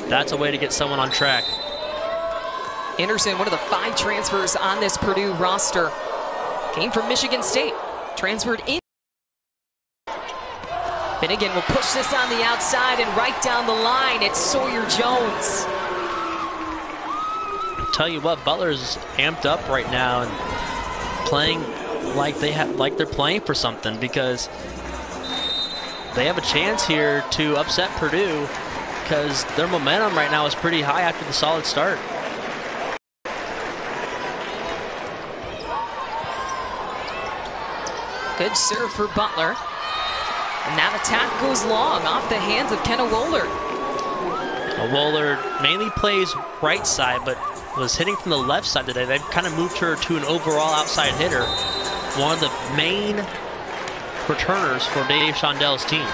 that's a way to get someone on track. Anderson, one of the 5 transfers on this Purdue roster, came from Michigan State, transferred in. Finnegan will push this on the outside and right down the line. It's Sawyer Jones. Tell you what, Butler's amped up right now and playing like they're playing for something, because they have a chance here to upset Purdue because their momentum right now is pretty high after the solid start. Good serve for Butler. And that attack goes long off the hands of Kenna Wohlert. Wohlert mainly plays right side, but was hitting from the left side today. They've kind of moved her to an overall outside hitter. One of the main returners for Dave Shondell's team.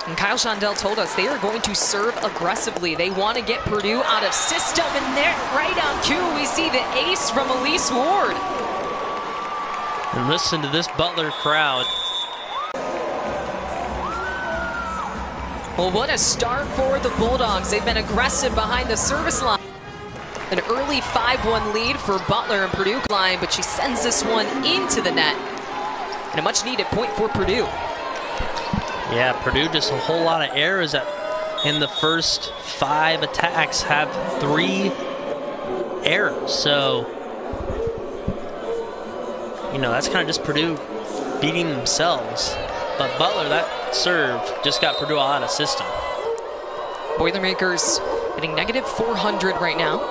And Kyle Shondell told us they are going to serve aggressively. They want to get Purdue out of system, and there, right on cue, we see the ace from Elise Ward. And listen to this Butler crowd. Well, what a start for the Bulldogs. They've been aggressive behind the service line. An early 5-1 lead for Butler and Purdue line, but she sends this one into the net. And a much-needed point for Purdue. Yeah, Purdue just a whole lot of errors in the first 5 attacks, have 3 errors. So, you know, that's kind of just Purdue beating themselves. But Butler, that serve just got Purdue all out of system. Boilermakers hitting -400 right now.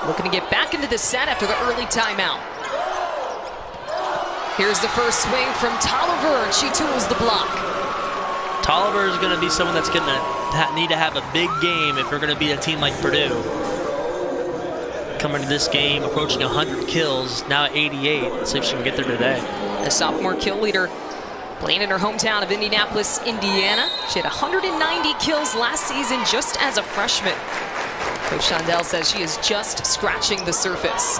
Looking to get back into the set after the early timeout. Here's the first swing from Tolliver, and she tools the block. Tolliver is going to be someone that's going to need to have a big game if we're going to beat a team like Purdue. Coming to this game, approaching 100 kills, now at 88. Let's see if she can get there today. The sophomore kill leader, playing in her hometown of Indianapolis, Indiana. She had 190 kills last season just as a freshman. Coach Shondell says she is just scratching the surface.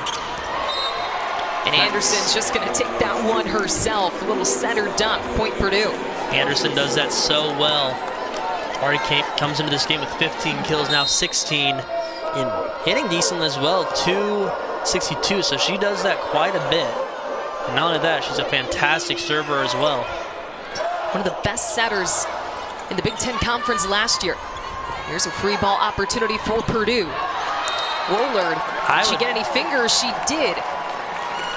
And Anderson's just going to take that one herself. A little center dunk, point Purdue. Anderson does that so well. Already comes into this game with 15 kills, now 16. And hitting decent as well, 262. So she does that quite a bit. And not only that, she's a fantastic server as well. One of the best setters in the Big Ten Conference last year. Here's a free ball opportunity for Purdue. Wohlert, did she get any fingers? She did.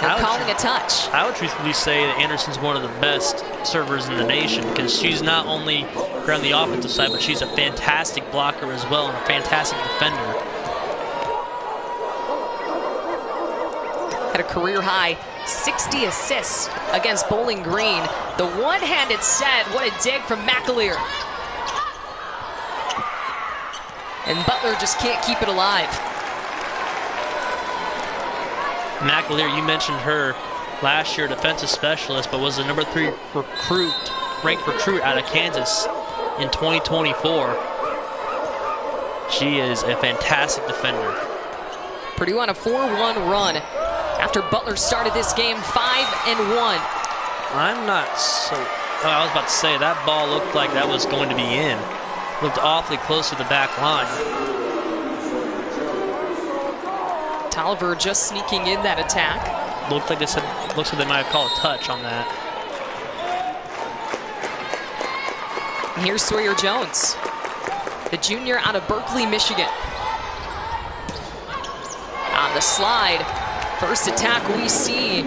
They're calling a touch. I would truthfully say that Anderson's one of the best servers in the nation, because she's not only on the offensive side, but she's a fantastic blocker as well and a fantastic defender. Had a career high 60 assists against Bowling Green. The one-handed set, what a dig from McAleer. And Butler just can't keep it alive. McAleer, you mentioned her last year, defensive specialist, but was the #3 ranked recruit out of Kansas in 2024. She is a fantastic defender. Purdue on a 4-1 run after Butler started this game 5-1. I'm not so, I was about to say, that ball looked like that was going to be in. Looked awfully close to the back line. Tolliver just sneaking in that attack. Looks like they might have called a touch on that. And here's Sawyer Jones, the junior out of Berkeley, Michigan. On the slide, first attack we see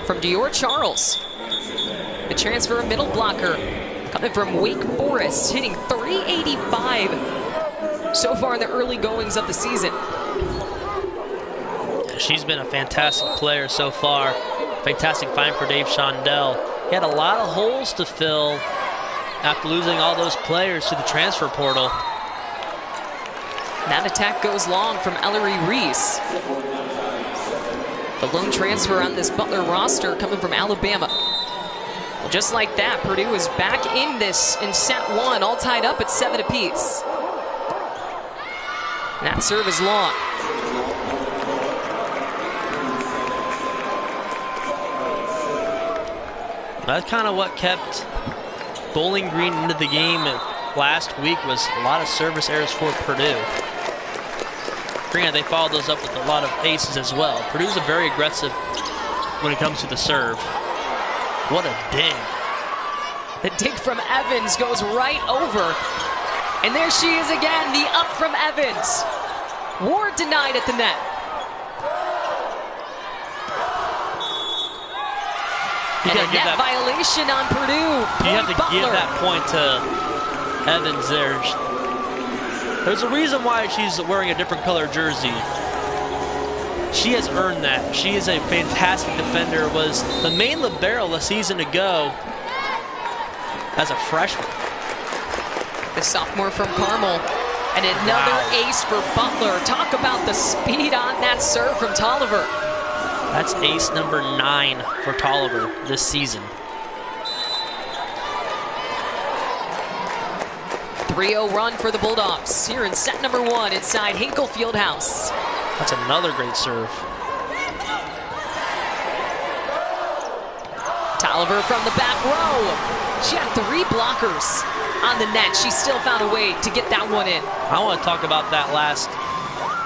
from Dior Charles. The transfer middle blocker coming from Wake Forest, hitting .385 so far in the early goings of the season. She's been a fantastic player so far. Fantastic find for Dave Shondell. He had a lot of holes to fill after losing all those players to the transfer portal. That attack goes long from Ellery Reese. The lone transfer on this Butler roster coming from Alabama. Well, just like that, Purdue is back in this in set 1, all tied up at 7 apiece. And that serve is long. That's kind of what kept Bowling Green into the game last week was a lot of service errors for Purdue. Granted, they followed those up with a lot of aces as well. Purdue's a very aggressive when it comes to the serve. What a dig. The dig from Evans goes right over. And there she is again, the up from Evans. Ward denied at the net. And a net violation on Purdue. You have to give that point to Evans there. There's a reason why she's wearing a different color jersey. She has earned that. She is a fantastic defender, was the main libero a season ago as a freshman. The sophomore from Carmel. And another ace for Butler. Talk about the speed on that serve from Tolliver. That's ace number 9 for Tolliver this season. 3-0 run for the Bulldogs here in set number 1 inside Hinkle Fieldhouse. That's another great serve. Tolliver from the back row. She had 3 blockers on the net. She still found a way to get that one in. I want to talk about that last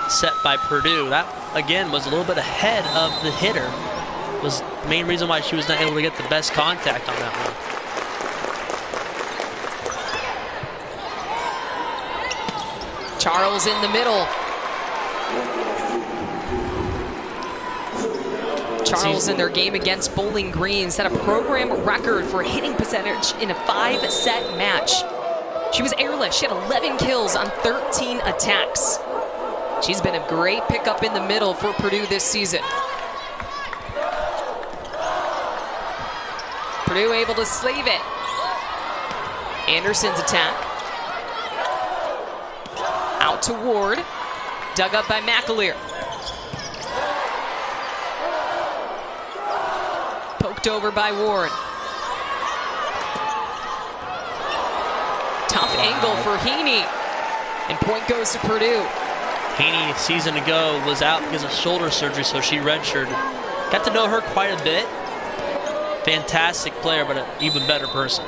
set by Purdue. That, again, was a little bit ahead of the hitter. Was the main reason why she was not able to get the best contact on that one. Charles in the middle. Charles in their game against Bowling Green set a program record for hitting percentage in a 5-set match. She was airless. She had 11 kills on 13 attacks. She's been a great pickup in the middle for Purdue this season. Purdue able to slave it. Anderson's attack. Out to Ward. Dug up by McAleer. Poked over by Ward. Tough angle for Heaney. And point goes to Purdue. Heaney, a season ago, was out because of shoulder surgery, so she redshirted. Got to know her quite a bit. Fantastic player, but an even better person.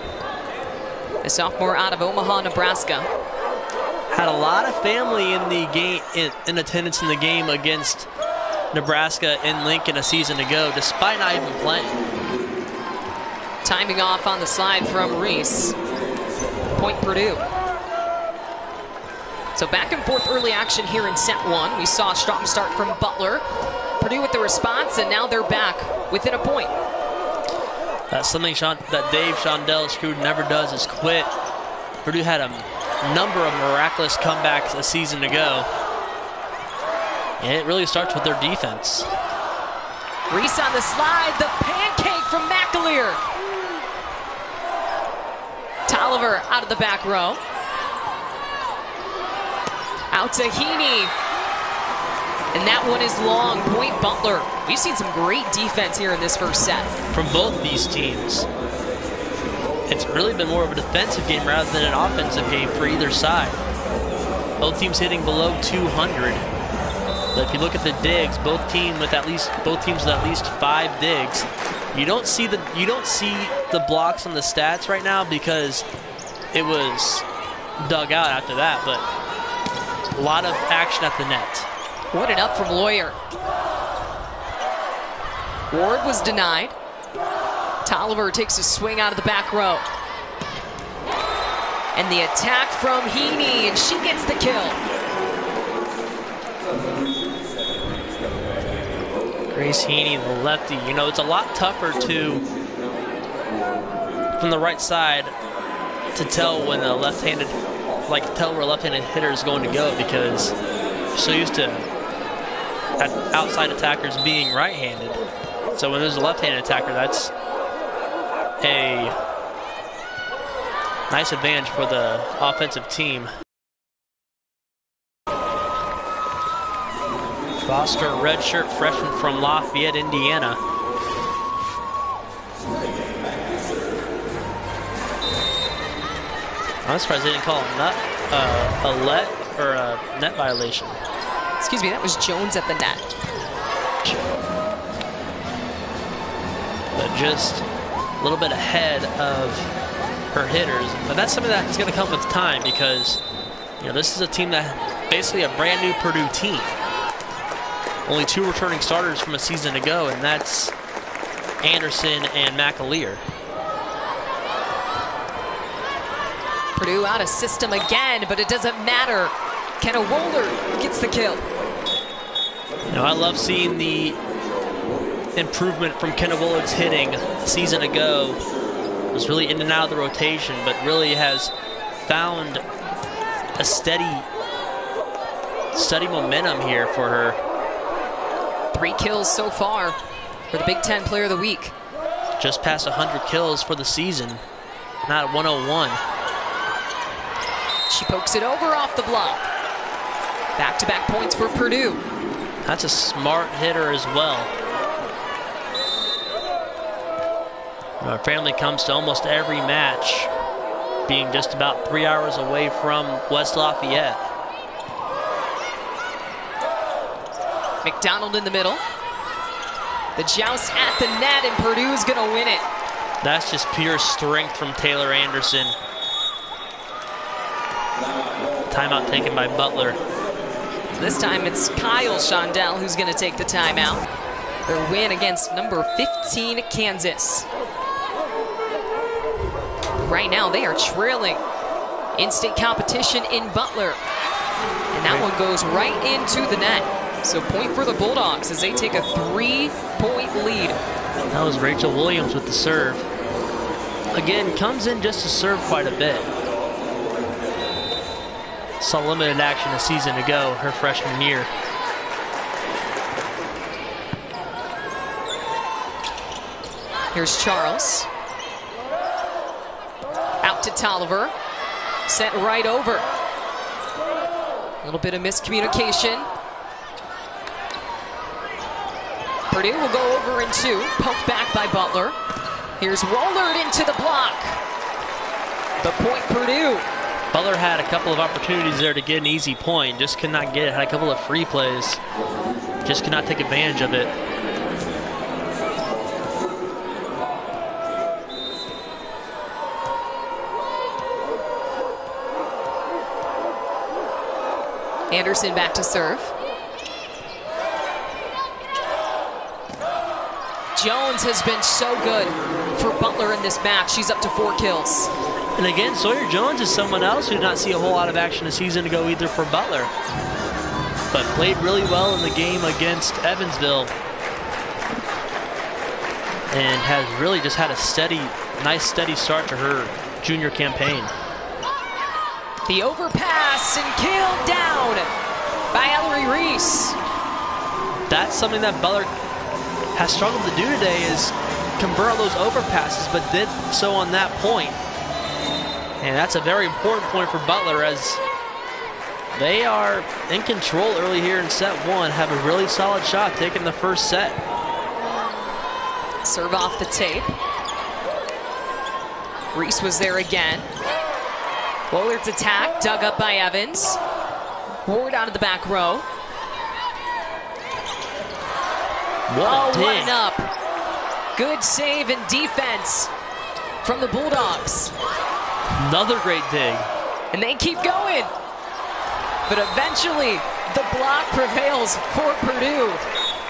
The sophomore out of Omaha, Nebraska. Had a lot of family in the game, in attendance in the game against Nebraska in Lincoln a season ago, despite not even playing. Timing off on the slide from Reese. Point Purdue. So back and forth early action here in set 1. We saw a strong start from Butler. Purdue with the response, and now they're back within a point. That's something that Dave Shondell's crew never does, is quit. Purdue had a number of miraculous comebacks a season ago. And it really starts with their defense. Reese on the slide, the pancake from McAleer. Tolliver out of the back row. Out to Heaney. And that one is long. Point Butler. We've seen some great defense here in this first set. From both these teams. It's really been more of a defensive game rather than an offensive game for either side. Both teams hitting below 200. But if you look at the digs, both teams with at least 5 digs. You don't see the blocks on the stats right now because it was dug out after that, but a lot of action at the net. What an up from Lawyer. Ward was denied. Tolliver takes a swing out of the back row. And the attack from Heaney, and she gets the kill. Grace Heaney, the lefty. You know, it's a lot tougher from the right side to tell when a left-handed, tell where a left-handed hitter is going to go, because you're so used to outside attackers being right-handed. So when there's a left-handed attacker, that's a nice advantage for the offensive team. Foster, redshirt freshman from Lafayette, Indiana. I'm surprised they didn't call a net violation. Excuse me, that was Jones at the net. But just a little bit ahead of her hitters. But that's something that's going to come with time because, you know, this is a team that basically a brand new Purdue team. Only 2 returning starters from a season ago, and that's Anderson and McAleer. Purdue out of system again, but it doesn't matter. Kenna Wohlert gets the kill. You know, I love seeing the improvement from Kenna Wohlert's hitting. A season ago was really in and out of the rotation, but really has found a steady momentum here for her. 3 kills so far for the Big Ten Player of the Week. Just past 100 kills for the season, not at 101. She pokes it over off the block. Back-to-back points for Purdue. That's a smart hitter as well. Our family comes to almost every match, being just about 3 hours away from West Lafayette. McDonald in the middle. The joust at the net, and Purdue is going to win it. That's just pure strength from Taylor Anderson. Timeout taken by Butler. This time it's Kyle Shondell who's going to take the timeout. Their win against number 15 Kansas. Right now they are trailing in-state competition in Butler. And that one goes right into the net. So point for the Bulldogs as they take a 3-point lead. That was Rachel Williams with the serve. Again, comes in just to serve quite a bit. Saw limited action a season ago, her freshman year. Here's Charles. Out to Tolliver. Sent right over. A little bit of miscommunication. Purdue will go over in 2. Poked back by Butler. Here's Wohlert into the block. The point Purdue. Butler had a couple of opportunities there to get an easy point, just could not get it. Had a couple of free plays, just could not take advantage of it. Anderson back to serve. Jones has been so good for Butler in this match. She's up to 4 kills. And again, Sawyer Jones is someone else who did not see a whole lot of action a season ago either for Butler, but played really well in the game against Evansville and has really just had a nice steady start to her junior campaign. The overpass and killed down by Ellery Reese. That's something that Butler has struggled to do today, is convert all those overpasses, but did so on that point. And that's a very important point for Butler as they are in control early here in set 1, have a really solid shot taking the first set. Serve off the tape. Reese was there again. Wohlert's attack, dug up by Evans. Ward out of the back row. What a one up. Good save and defense from the Bulldogs. Another great dig. And they keep going. But eventually, the block prevails for Purdue.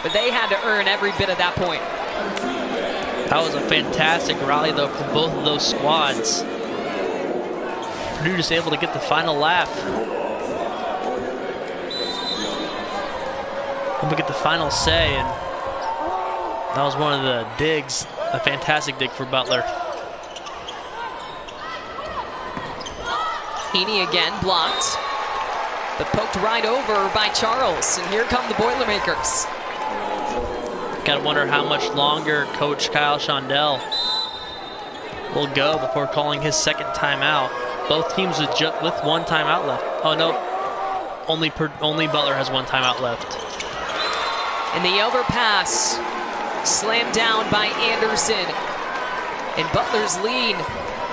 But they had to earn every bit of that point. That was a fantastic rally, though, for both of those squads. Purdue just able to get the final laugh. Able to get the final say, and that was one of the digs, a fantastic dig for Butler. Heaney again blocked, but poked right over by Charles. And here come the Boilermakers. Gotta wonder how much longer Coach Kyle Shondell will go before calling his second timeout. Both teams with one timeout left. Oh no, only Butler has one timeout left. And the overpass slammed down by Anderson. And Butler's lead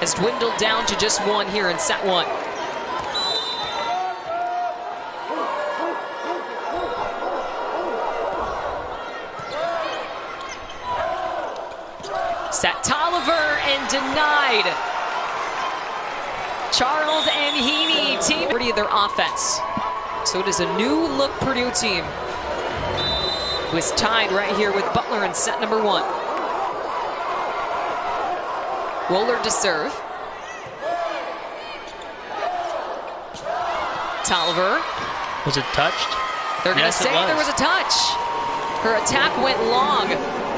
has dwindled down to just 1 here in set 1. Set Tolliver and denied. Charles and Heaney team of their offense. So it is a new look Purdue team who is tied right here with Butler in set number 1. Roller to serve. Tolliver. Was it touched? They're going to say there was a touch. Her attack went long,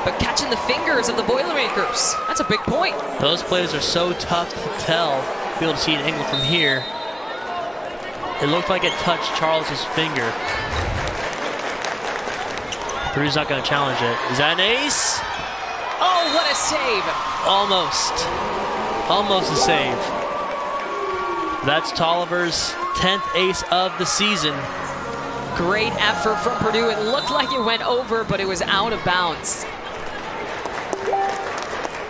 but catching the fingers of the Boilermakers. That's a big point. Those plays are so tough to tell. Be able to see an angle from here. It looked like it touched Charles's finger. Purdue's not going to challenge it. Is that an ace? Oh, what a save. Almost. Almost a save. That's Tolliver's 10th ace of the season. Great effort from Purdue. It looked like it went over, but it was out of bounds.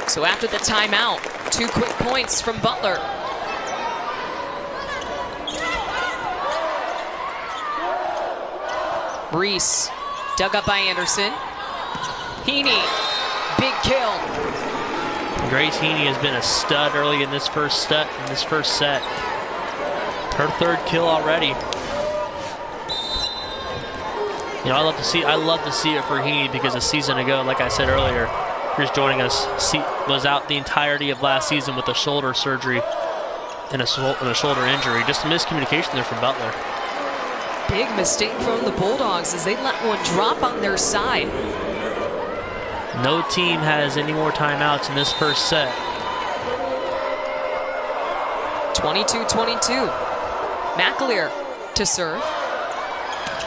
So after the timeout, 2 quick points from Butler. Reese, dug up by Anderson. Heaney, big kill. Grace Heaney has been a stud early in this first set. Her 3rd kill already. You know, I love to see it for Heaney because a season ago, like I said earlier, who's joining us, was out the entirety of last season with a shoulder surgery and a shoulder injury. Just a miscommunication there from Butler. Big mistake from the Bulldogs as they let one drop on their side. No team has any more timeouts in this first set. 22-22. McAleer to serve.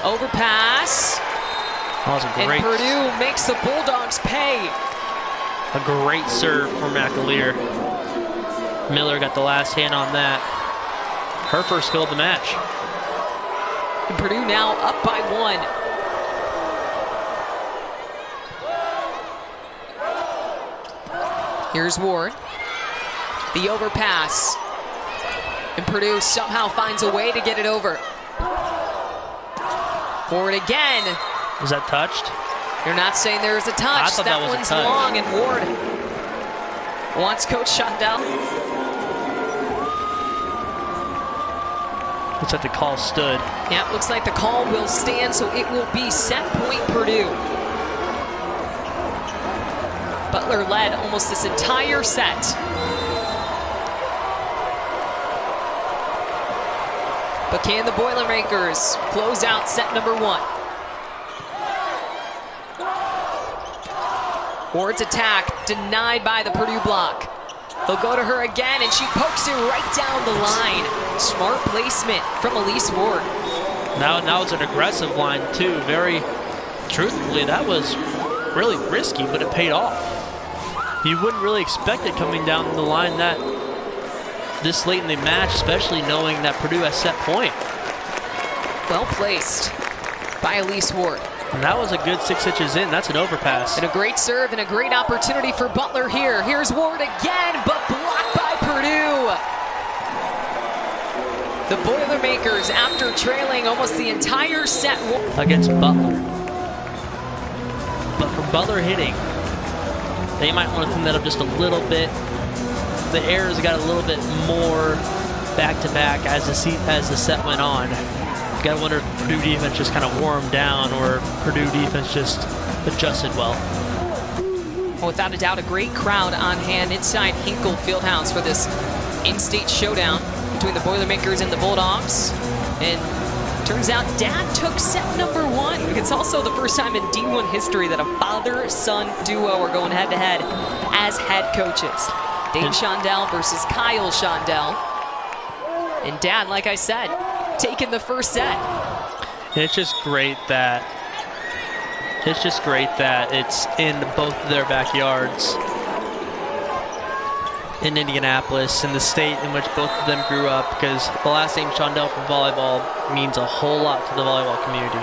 Overpass. That was a great, and Purdue makes the Bulldogs pay. A great serve for McAleer. Miller got the last hand on that. Her first kill of the match. And Purdue now up by 1. Here's Ward. The overpass. And Purdue somehow finds a way to get it over. Ward again. Was that touched? You're not saying there was a touch. I thought that was one's a touch. long, and Ward wants Coach Shondell. Looks like the call stood. Yeah, looks like the call will stand, so it will be set point Purdue. Butler led almost this entire set. But can the Boilermakers close out set number 1? Ward's attack denied by the Purdue block. They'll go to her again, and she pokes it right down the line. Smart placement from Elise Ward. Now it's an aggressive line too. Very truthfully, that was really risky, but it paid off. You wouldn't really expect it coming down the line that this late in the match, especially knowing that Purdue has set point. Well placed by Elise Ward. And that was a good 6 inches in. That's an overpass. And a great serve and a great opportunity for Butler here. Here's Ward again, but blocked by Purdue. The Boilermakers, after trailing almost the entire set against Butler. But for Butler hitting, they might want to clean that up just a little bit. The errors got a little bit more back-to-back as the set went on. You gotta wonder if Purdue defense just kind of wore them down or if Purdue defense just adjusted well. Well, without a doubt, a great crowd on hand inside Hinkle Fieldhouse for this in-state showdown between the Boilermakers and the Bulldogs. And turns out Dad took set number 1. It's also the first time in D1 history that a father-son duo are going head-to-head as head coaches. Dave Shondell versus Kyle Shondell. And Dad, like I said, taking the first set. It's just great that it's in both of their backyards in Indianapolis, in the state in which both of them grew up, because the last name Shondell for volleyball means a whole lot to the volleyball community.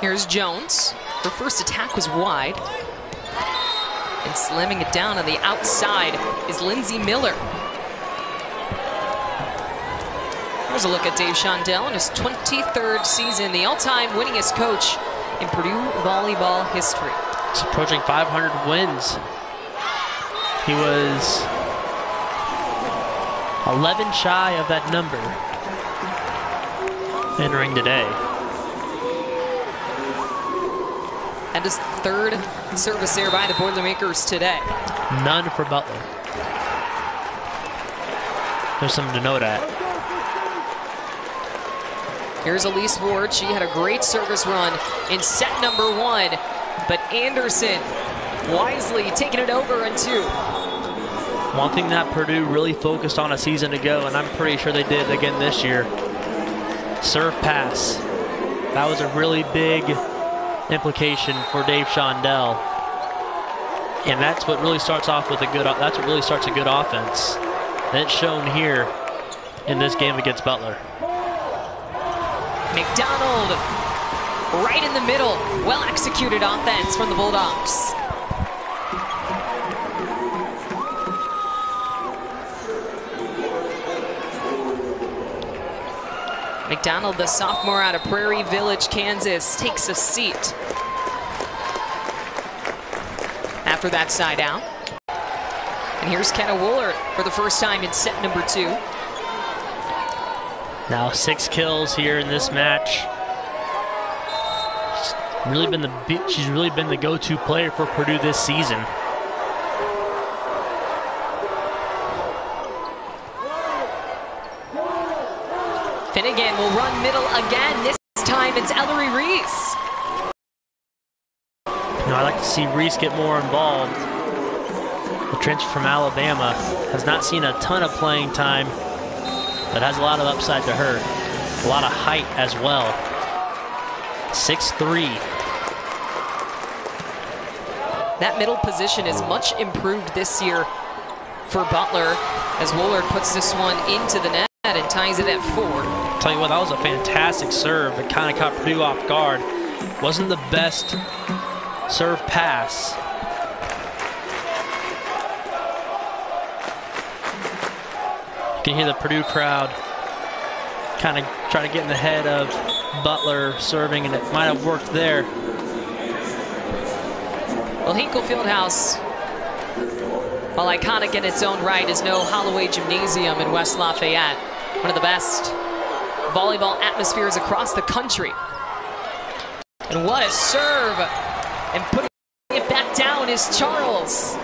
Here's Jones. Her first attack was wide. And slamming it down on the outside is Lindsay Miller. Here's a look at Dave Shondell in his 23rd season, the all-time winningest coach in Purdue volleyball history. It's approaching 500 wins He was 11 shy of that number entering today. And his third service error by the Boilermakers today. None for Butler. There's something to note at. Here's Elise Ward. She had a great service run in set number 1, but Anderson wisely taking it over in 2. One thing that Purdue really focused on a season ago, and I'm pretty sure they did again this year, serve pass. That was a really big implication for Dave Shondell, and that's what really starts off with a good. That's what really starts a good offense. And it's shown here in this game against Butler. McDonald right in the middle. Well executed offense from the Bulldogs. McDonald, the sophomore out of Prairie Village, Kansas, takes a seat after that side out. And here's Kenna Woolard for the first time in set number 2. Now 6 kills here in this match. She's really been the go-to player for Purdue this season. Finnegan will run middle again. This time it's Ellery Reese. I'd like to see Reese get more involved. The transfer from Alabama has not seen a ton of playing time, but has a lot of upside to her. A lot of height as well. 6'3". That middle position is much improved this year for Butler as Woolard puts this one into the net and ties it at 4. Tell you what, that was a fantastic serve. It kind of caught Purdue off guard. Wasn't the best serve pass. You can hear the Purdue crowd kind of trying to get in the head of Butler serving, and it might have worked there. Well, Hinkle Fieldhouse, while iconic in its own right, is no Holloway Gymnasium in West Lafayette. One of the best volleyball atmospheres across the country. And what a serve! And putting it back down is Charles.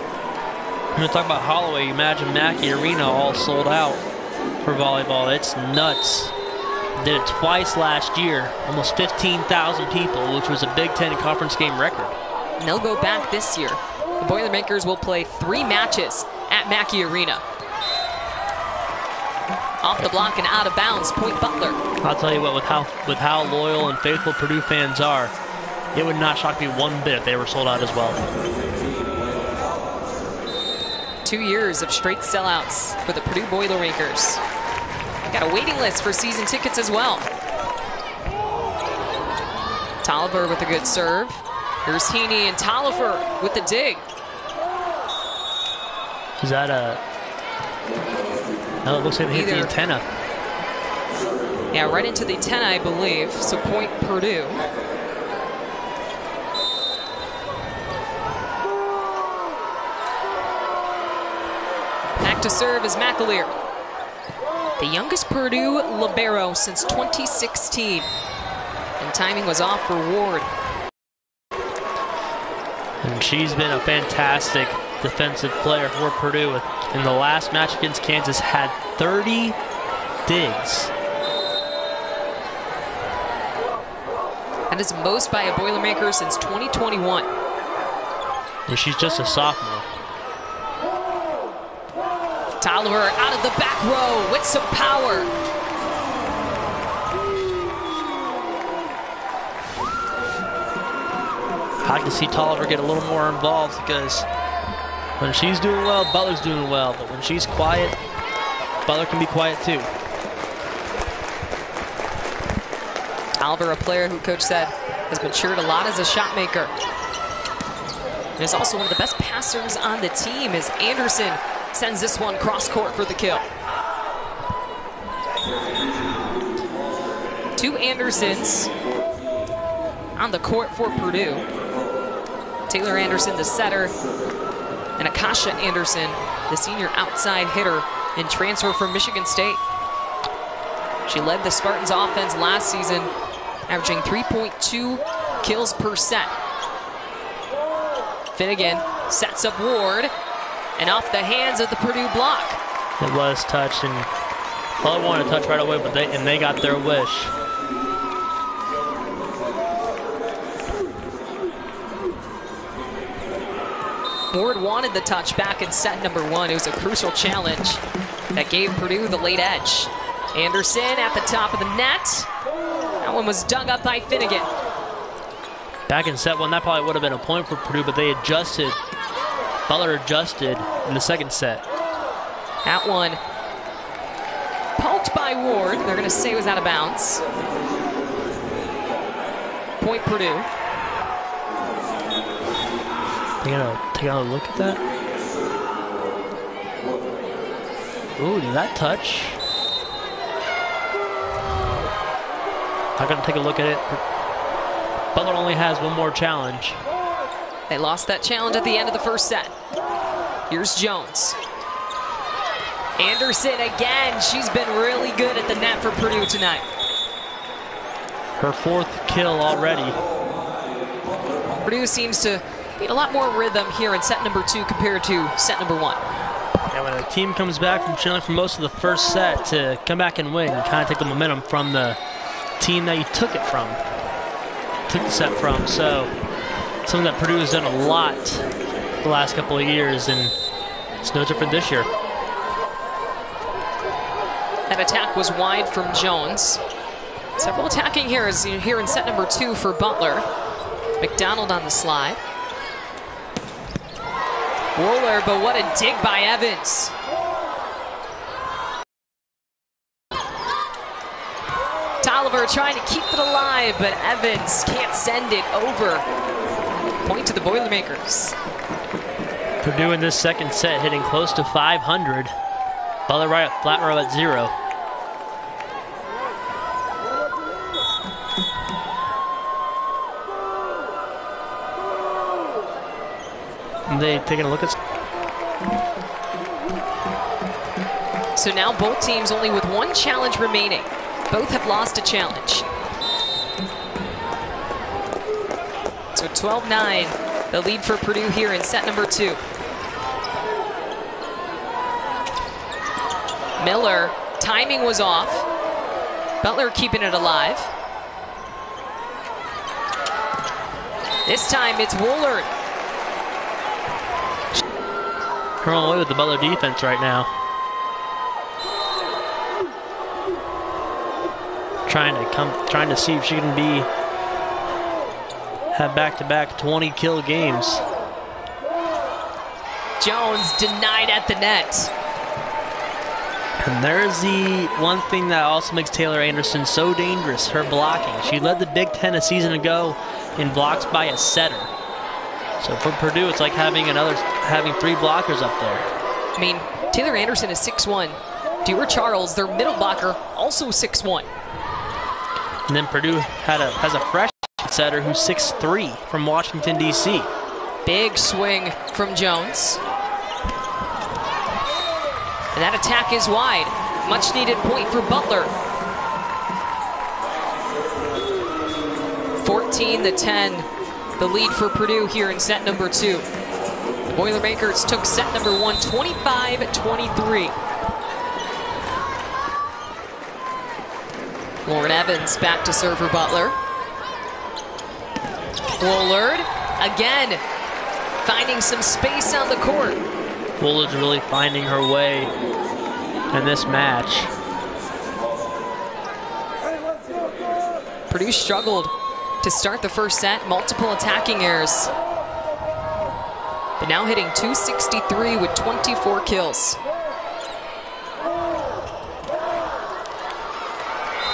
When you talk about Holloway, imagine Mackey Arena all sold out for volleyball. It's nuts. Did it twice last year, almost 15,000 people, which was a Big Ten conference game record. And they'll go back this year. The Boilermakers will play 3 matches at Mackey Arena. Off the block and out of bounds, point Butler. I'll tell you what, with how loyal and faithful Purdue fans are, it would not shock me one bit if they were sold out as well. 2 years of straight sellouts for the Purdue Boilermakers. Got a waiting list for season tickets as well. Tolliver with a good serve. Here's Heaney and Tolliver with the dig. Is that a... No, it looks like they hit the antenna. Yeah, right into the antenna, I believe. So point Purdue. Back to serve is McAleer. The youngest Purdue libero since 2016. And timing was off for Ward. And she's been a fantastic defensive player for Purdue. In the last match against Kansas, had 30 digs. That is most by a Boilermaker since 2021. And she's just a sophomore. Tolliver out of the back row with some power. I'd like to see Tolliver get a little more involved, because when she's doing well, Butler's doing well. But when she's quiet, Butler can be quiet too. Tolliver, a player who coach said has matured a lot as a shot maker. And is also one of the best passers on the team as Anderson sends this one cross court for the kill. 2 Andersons on the court for Purdue. Taylor Anderson, the setter, and Akasha Anderson, the senior outside hitter and transfer from Michigan State. She led the Spartans offense last season, averaging 3.2 kills per set. Finnegan sets up Ward, and off the hands of the Purdue block. It was touched, and Butler wanted to touch right away, but they got their wish. Ward wanted the touch back in set number 1. It was a crucial challenge that gave Purdue the late edge. Anderson at the top of the net. That one was dug up by Finnegan. Back in set 1, that probably would have been a point for Purdue, but they adjusted. Butler adjusted in the second set. That one poked by Ward. They're going to say it was out of bounds. Point Purdue. They're going to take another look at that. Ooh, did that touch? I'm going to take a look at it. Butler only has one more challenge. They lost that challenge at the end of the first set. Here's Jones. Anderson again. She's been really good at the net for Purdue tonight. Her 4th kill already. Purdue seems to need a lot more rhythm here in set number 2 compared to set number 1. Yeah, when a team comes back from trailing for most of the first set to come back and win, kind of take the momentum from the team that you took it from, took the set from. So something that Purdue has done a lot the last couple of years, and it's no different this year. That attack was wide from Jones. Several attacking here as you're here in set number 2 for Butler. McDonald on the slide. Wooler, but what a dig by Evans. Tolliver trying to keep it alive, but Evans can't send it over. Point to the Boilermakers. Purdue in this second set hitting close to 500. Butler right at flat row at 0. And they taking a look at. So now both teams only with one challenge remaining. Both have lost a challenge. So 12-9, the lead for Purdue here in set number 2. Miller, timing was off. Butler keeping it alive. This time it's Woolard. Her on the way with the Butler defense right now. Trying to see if she can have back-to-back 20-kill games. Jones denied at the net. And there's the one thing that also makes Taylor Anderson so dangerous, her blocking. She led the Big Ten a season ago in blocks by a setter. So for Purdue, it's like having 3 blockers up there. I mean, Taylor Anderson is 6'1". Dewar Charles, their middle blocker, also 6'1". And then Purdue has a freshman setter who's 6'3" from Washington, D.C. Big swing from Jones. And that attack is wide. Much needed point for Butler. 14-10, the lead for Purdue here in set number 2. The Boilermakers took set number 1, 25-23. Lauren Evans back to serve for Butler. Woolard, again, finding some space on the court. Woolard's really finding her way in this match. Purdue struggled to start the first set, multiple attacking errors. But now hitting .263 with 24 kills.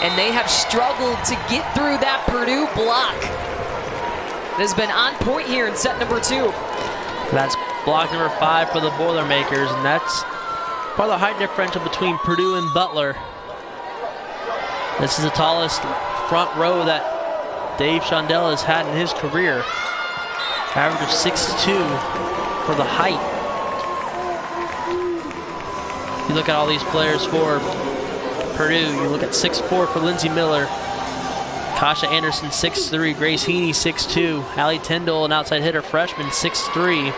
And they have struggled to get through that Purdue block. It has been on point here in set number 2. That's block number 5 for the Boilermakers, and that's part of the height differential between Purdue and Butler. This is the tallest front row that Dave Shondell has had in his career. Average of 6'2" for the height You look at all these players for Purdue. You look at 6'4" for Lindsay Miller. Kasha Anderson, 6'3". Grace Heaney, 6'2". Allie Tyndall, an outside hitter, freshman, 6'3".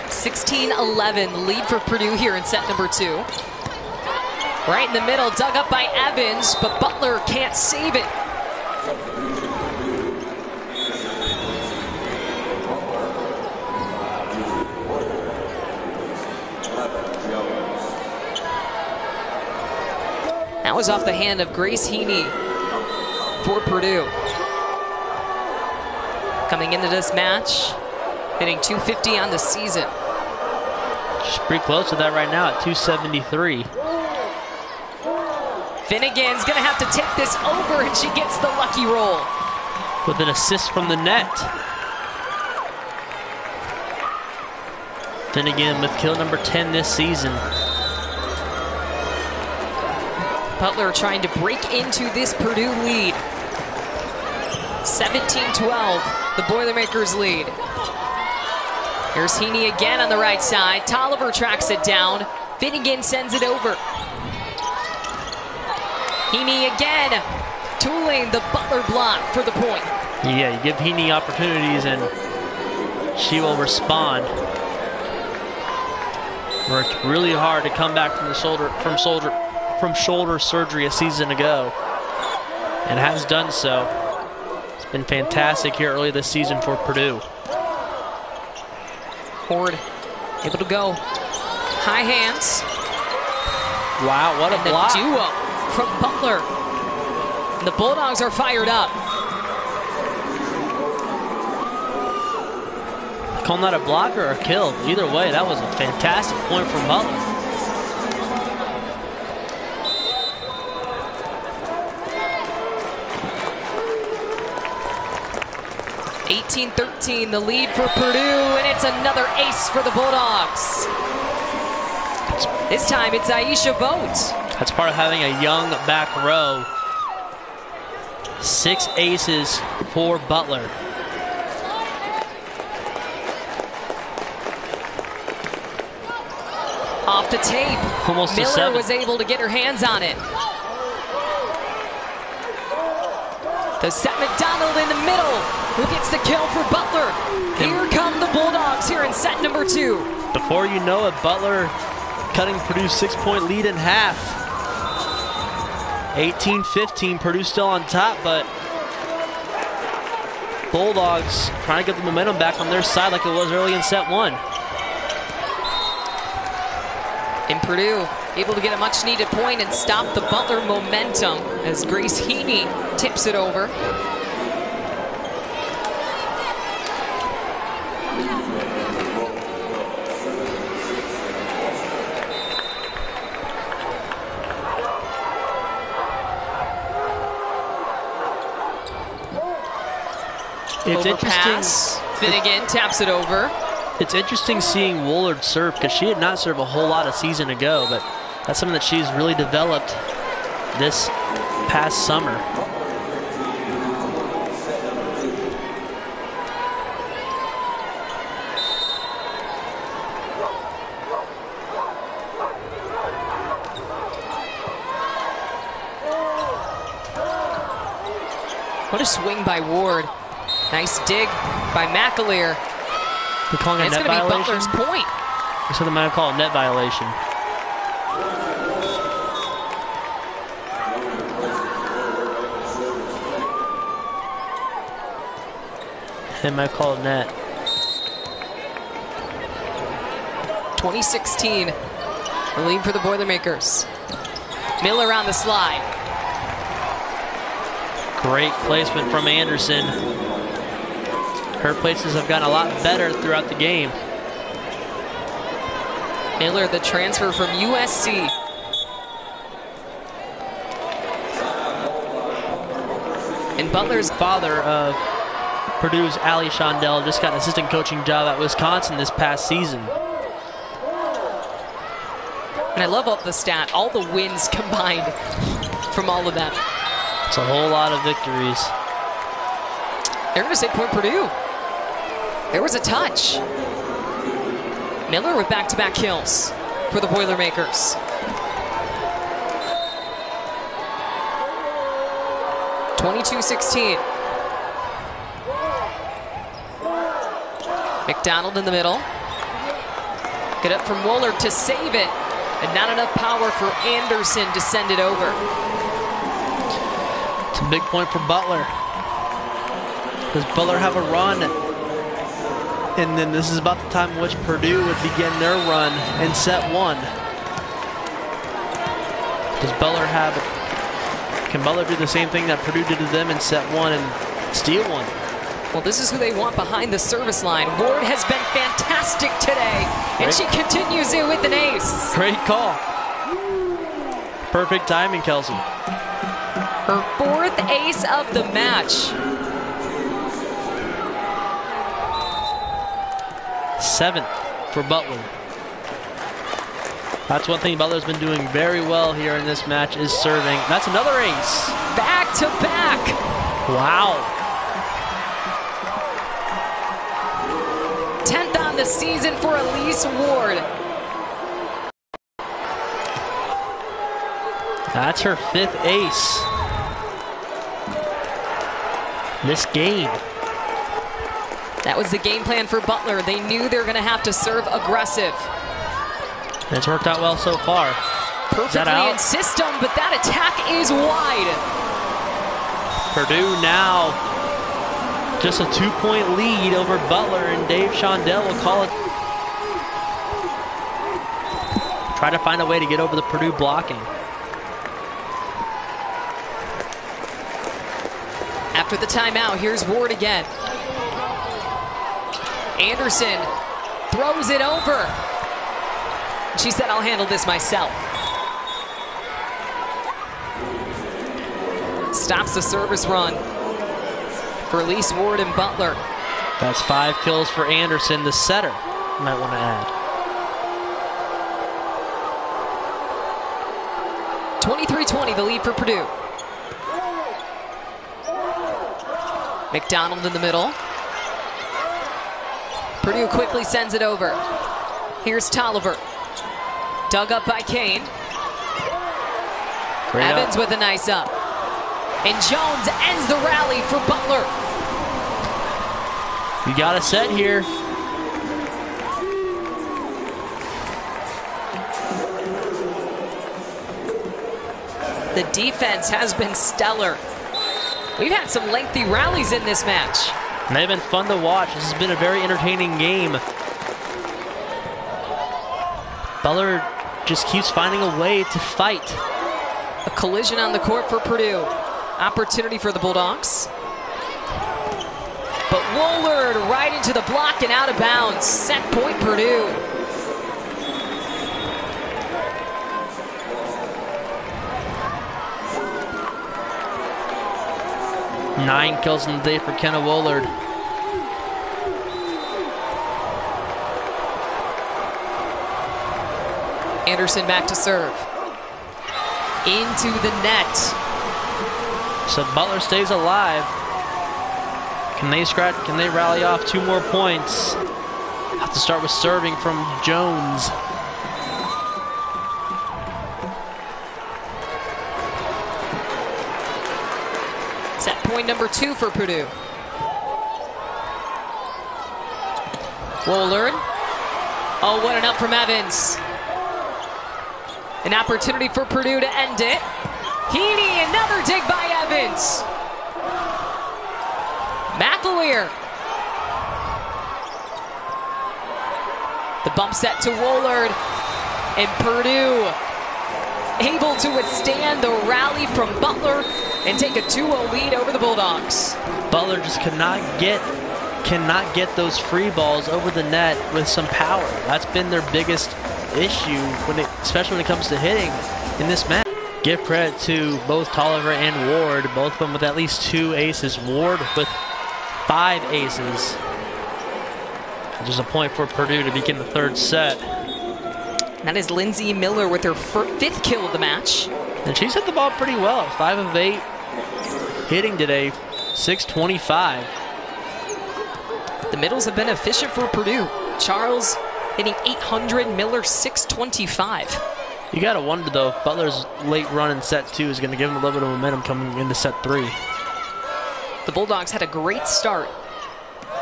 16-11 lead for Purdue here in set number 2. Right in the middle, dug up by Evans, but Butler can't save it. That was off the hand of Grace Heaney for Purdue. Coming into this match, hitting .250 on the season. She's pretty close to that right now at 273. Finnegan's gonna have to take this over, and she gets the lucky roll. With an assist from the net. Finnegan with kill number 10 this season. Butler trying to break into this Purdue lead. 17-12, the Boilermakers lead. Here's Heaney again on the right side. Tolliver tracks it down. Finnegan sends it over. Heaney again, tooling the Butler block for the point. Yeah, you give Heaney opportunities and she will respond. Worked really hard to come back from shoulder surgery a season ago, and has done so. It's been fantastic here early this season for Purdue. Horde able to go. High hands. Wow, what a block. The duo from Butler. And the Bulldogs are fired up. Calling that a block or a kill? Either way, that was a fantastic point from Butler. (18-13) the lead for Purdue, and it's another ace for the Bulldogs. This time it's Aisha Vogt. That's part of having a young back row. 6 aces for Butler. Off the tape. Almost Miller to 7. was able to get her hands on it. The Seth McDonald in the middle, who gets the kill for Butler. Here come the Bulldogs here in set number 2. Before you know it, Butler cutting Purdue's 6-point lead in half. 18-15, Purdue still on top, but Bulldogs trying to get the momentum back on their side like it was early in set 1. And Purdue able to get a much needed point and stop the Butler momentum as Grace Heaney tips it over. It's interesting. Finnegan taps it over. It's interesting seeing Woolard serve because she did not serve a whole lot a season ago, but that's something that she's really developed this past summer. What a swing by Ward. Nice dig by McAleer. They're calling a net violation? It's going to be Butler's point. So they might call a net violation. They might call it net. 2016, the lead for the Boilermakers. Miller on the slide. Great placement from Anderson. Her places have gotten a lot better throughout the game. Miller, the transfer from USC. And Butler's father of Purdue's Allie Shondell just got an assistant coaching job at Wisconsin this past season. And I love all the stat, all the wins combined from all of them. It's a whole lot of victories. They're going to say point Purdue. There was a touch. Miller with back-to-back kills for the Boilermakers. (22-16). McDonald in the middle. Get up from Woolard to save it. And not enough power for Anderson to send it over. It's a big point for Butler. Does Butler have a run? And then this is about the time in which Purdue would begin their run in set one. Can Butler do the same thing that Purdue did to them in set one and steal one? Well, this is who they want behind the service line. Ward has been fantastic today, and she continues it with an ace. Great call. Perfect timing, Kelsey. Her 4th ace of the match. 7th for Butler. That's one thing Butler's been doing very well here in this match is serving. That's another ace. Back to back. Wow. 10th on the season for Elise Ward. That's her 5th ace this game. That was the game plan for Butler. They knew they were going to have to serve aggressive. It's worked out well so far. Perfectly in system, but that attack is wide. Purdue now just a 2-point lead over Butler, and Dave Shondell will call it. Try to find a way to get over the Purdue blocking. After the timeout, here's Ward again. Anderson throws it over. She said, "I'll handle this myself." Stops the service run for Elise Ward and Butler. That's 5 kills for Anderson, the setter, you might want to add. 23-20, the lead for Purdue. McDonald in the middle. Purdue quickly sends it over. Here's Tolliver. Dug up by Kane. Evans with a nice up. And Jones ends the rally for Butler. You got a set here. The defense has been stellar. We've had some lengthy rallies in this match. And they've been fun to watch. This has been a very entertaining game. Butler just keeps finding a way to fight. A collision on the court for Purdue. Opportunity for the Bulldogs. But Woolard right into the block and out of bounds. Set point Purdue. Nine kills in the day for Kenna Woolard. Anderson back to serve. Into the net. So Butler stays alive. Can they rally off 2 more points? Have to start with serving from Jones. Set point number 2 for Purdue. Woolard. Oh, what an up from Evans. An opportunity for Purdue to end it. Heaney, another dig by Evans. McAleer. The bump set to Woolard. And Purdue able to withstand the rally from Butler and take a 2-0 lead over the Bulldogs. Butler just cannot get those free balls over the net with some power. That's been their biggest issue, especially when it comes to hitting in this match. Give credit to both Tolliver and Ward, both of them with at least 2 aces. Ward with 5 aces. There's a point for Purdue to begin the 3rd set. That is Lindsay Miller with her 5th kill of the match. And she's hit the ball pretty well. 5 of 8 hitting today, 625. The middles have been efficient for Purdue. Charles hitting 800, Miller 625. You got to wonder, though, if Butler's late run in set 2 is going to give him a little bit of momentum coming into set 3. The Bulldogs had a great start.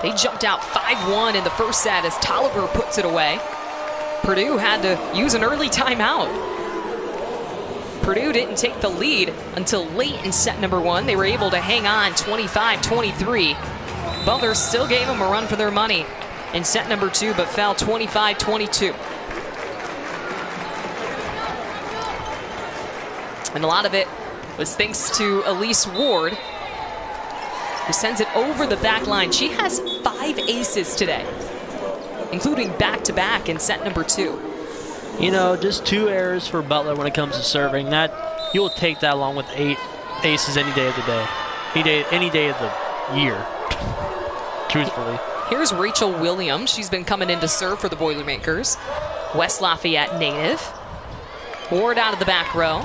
They jumped out 5-1 in the first set as Tolliver puts it away. Purdue had to use an early timeout. Purdue didn't take the lead until late in set number 1. They were able to hang on 25-23. Butler still gave them a run for their money in set number 2, but fell 25-22. And a lot of it was thanks to Elise Ward, who sends it over the back line. She has 5 aces today, including back-to-back in set number 2. You know, just 2 errors for Butler when it comes to serving. That you'll take that along with 8 aces any day of the day. Any day of the year, truthfully. Here's Rachel Williams. She's been coming in to serve for the Boilermakers. West Lafayette native. Ward out of the back row.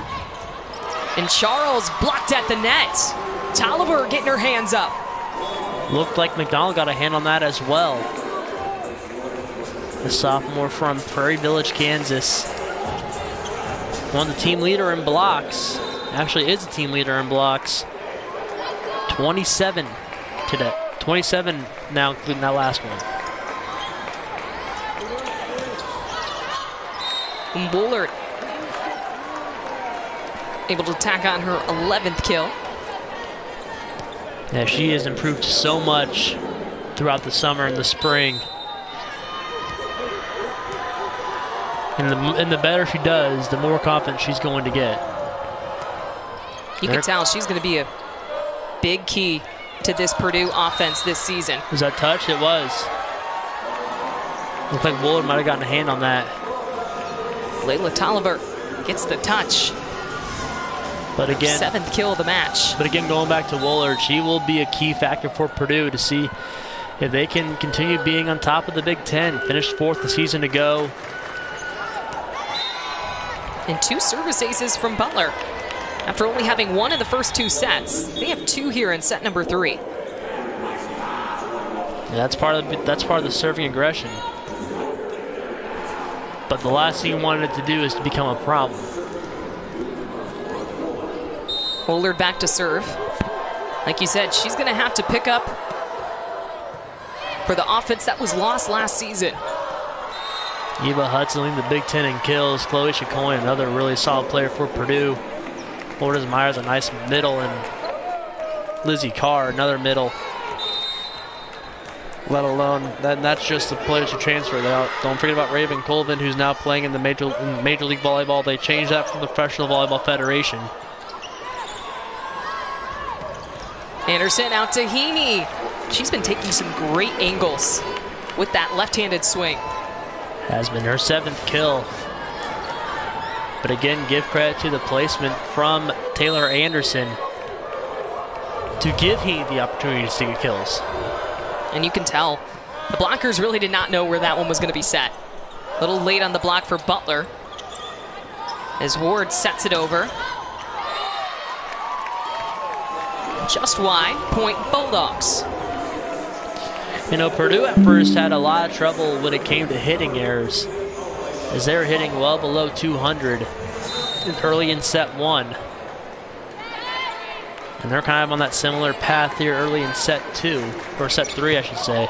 And Charles blocked at the net. Tolliver getting her hands up. Looked like McDonald got a hand on that as well. The sophomore from Prairie Village, Kansas. Won the team leader in blocks. Actually is the team leader in blocks. 27 today. 27 now, including that last one. And Bullard able to tack on her 11th kill. Yeah, she has improved so much throughout the summer and the spring. And the better she does, the more confident she's going to get. You can tell she's going to be a big key to this Purdue offense this season. Was that touched? It was. Looked like Woolard might have gotten a hand on that. Layla Tolliver gets the touch. But again, 7th kill of the match. But again, going back to Woolard, she will be a key factor for Purdue to see if they can continue being on top of the Big Ten. Finished 4th the season to go. And 2 service aces from Butler. After only having 1 in the first 2 sets, they have 2 here in set number 3. Yeah, that's part of the serving aggression. But the last thing you wanted it to do is to become a problem. Woolard back to serve. Like you said, she's going to have to pick up for the offense that was lost last season. Eva Hudson leading the Big Ten in kills. Chloe Chicoine, another really solid player for Purdue. Lourdes Myers, a nice middle, and Lizzie Carr, another middle. Let alone, that's just the players who transferred out. Don't forget about Raven Colvin, who's now playing in the Major League Volleyball. They changed that from the Professional Volleyball Federation. Anderson out to Heaney. She's been taking some great angles with that left-handed swing. Has been her 7th kill. But again, give credit to the placement from Taylor Anderson to give Heaney the opportunity to get kills. And you can tell the blockers really did not know where that one was going to be set. A little late on the block for Butler as Ward sets it over. Just wide, point Bulldogs. You know, Purdue at first had a lot of trouble when it came to hitting errors, as they were hitting well below 200 early in set 1. And they're kind of on that similar path here early in set 2, or set 3, I should say.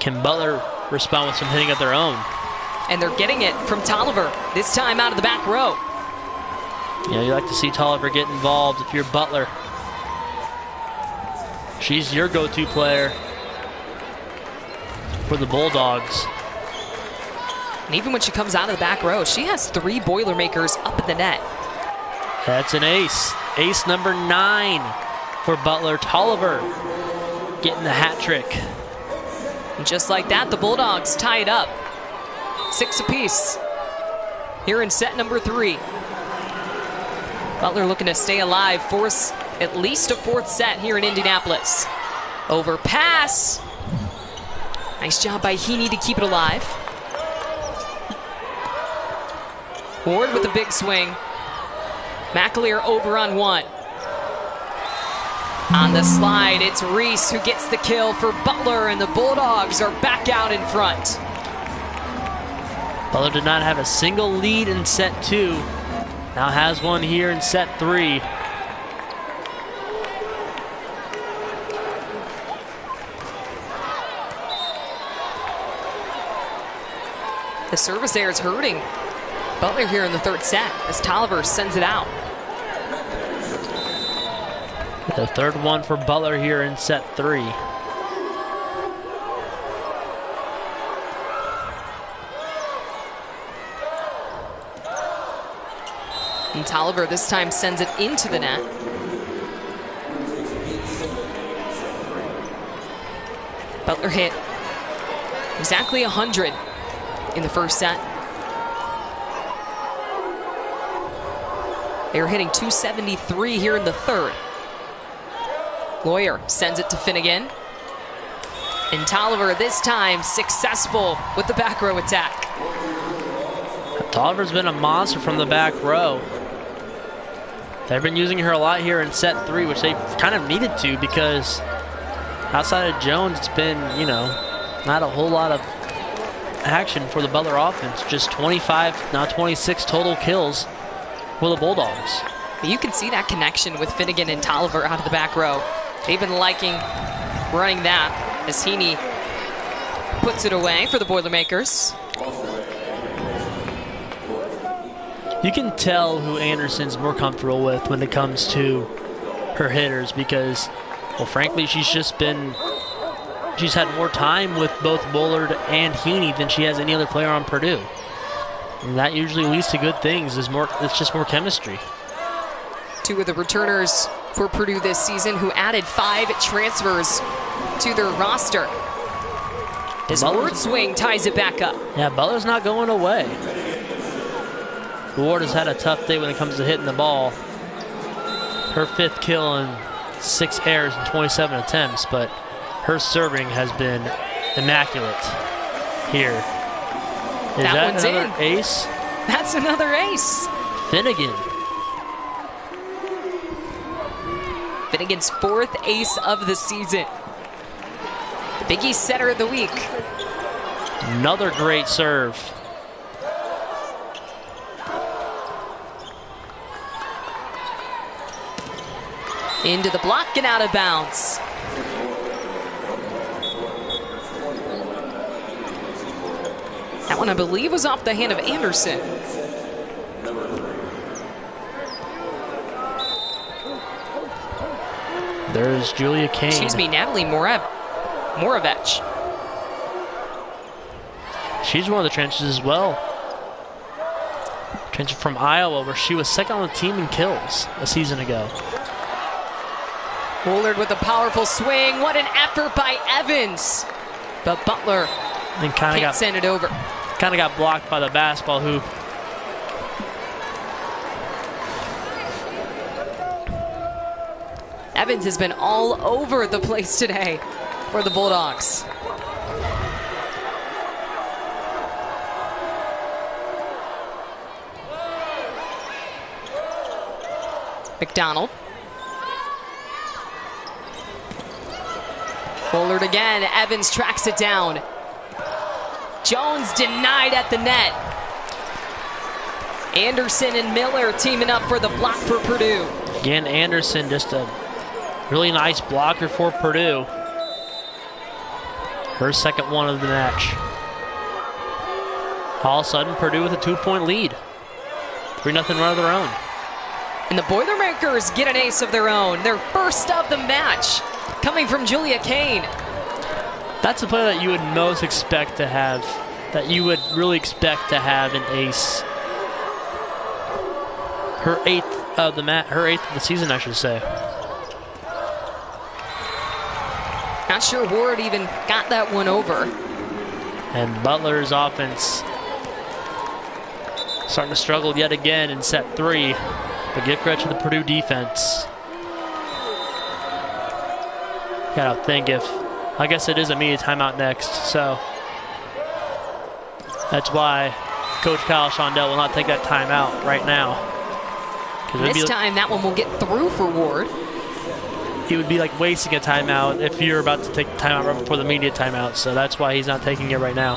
Can Butler respond with some hitting of their own? And they're getting it from Tolliver, this time out of the back row. Yeah, you like to see Tolliver get involved if you're Butler. She's your go-to player for the Bulldogs. And even when she comes out of the back row, she has 3 Boilermakers up in the net. That's an ace. Ace number 9 for Butler. Tolliver getting the hat trick. And just like that, the Bulldogs tie it up. 6 apiece here in set number 3. Butler looking to stay alive, force at least a 4th set here in Indianapolis. Over pass. Nice job by Heaney to keep it alive. Ward with a big swing. McAleer over on 1. On the slide, it's Reese who gets the kill for Butler, and the Bulldogs are back out in front. Butler did not have a single lead in set 2. Now has one here in set 3. The service error is hurting Butler here in the third set as Tolliver sends it out. The third one for Butler here in set 3. And Tolliver this time sends it into the net. Butler hit exactly 100 in the first set. They were hitting 273 here in the third. Lawyer sends it to Finnegan. And Tolliver this time successful with the back row attack. Tolliver's been a monster from the back row. They've been using her a lot here in set 3, which they kind of needed to, because outside of Jones, it's been, you know, not a whole lot of action for the Butler offense. Just 25, now 26 total kills for the Bulldogs. You can see that connection with Finnegan and Tolliver out of the back row. They've been liking running that as Heaney puts it away for the Boilermakers. You can tell who Anderson's more comfortable with when it comes to her hitters, because, well, frankly, she's had more time with both Bullard and Heaney than she has any other player on Purdue. And that usually leads to good things. It's just more chemistry. Two of the returners for Purdue this season who added 5 transfers to their roster. His Ward swing ties it back up. Yeah, Butler's not going away. Ward has had a tough day when it comes to hitting the ball. Her 5th kill and 6 errors in 27 attempts, but her serving has been immaculate here. Is that another ace? That's another ace. Finnegan. Finnegan's 4th ace of the season. The Big East setter of the week. Another great serve. Into the block and out of bounds. That one, I believe, was off the hand of Anderson. There's Julia Kane. Excuse me, Natalie Moravec. She's one of the transfers as well. Transfer from Iowa, where she was second on the team in kills a season ago. Bullard with a powerful swing. What an effort by Evans. But Butler can't send it over. Kind of got blocked by the basketball hoop. Evans has been all over the place today for the Bulldogs. McDonald. Bullard again. Evans tracks it down. Jones denied at the net. Anderson and Miller teaming up for the block for Purdue. Again, Anderson, just a really nice blocker for Purdue. Her second one of the match. All of a sudden, Purdue with a 2-point lead. 3-0 run of their own. And the Boilermakers get an ace of their own. Their first of the match, coming from Julia Kane. That's the player that you would most expect to have, that you would really expect to have an ace. Her eighth of the season, I should say. Not sure Ward even got that one over. And Butler's offense starting to struggle yet again in set 3. But give credit to the Purdue defense. Gotta think if, I guess it is a immediate timeout next, so that's why Coach Kyle Shondell will not take that timeout right now. This time that one will get through for Ward. he would be like wasting a timeout if you're about to take the timeout right before the media timeout. So that's why he's not taking it right now.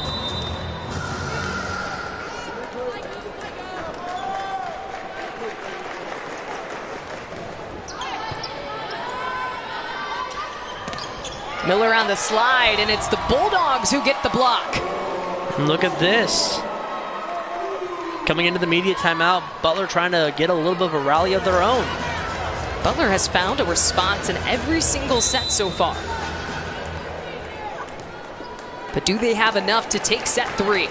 Miller on the slide, and it's the Bulldogs who get the block. And look at this. Coming into the media timeout, Butler trying to get a little bit of a rally of their own. Butler has found a response in every single set so far. But do they have enough to take set 3?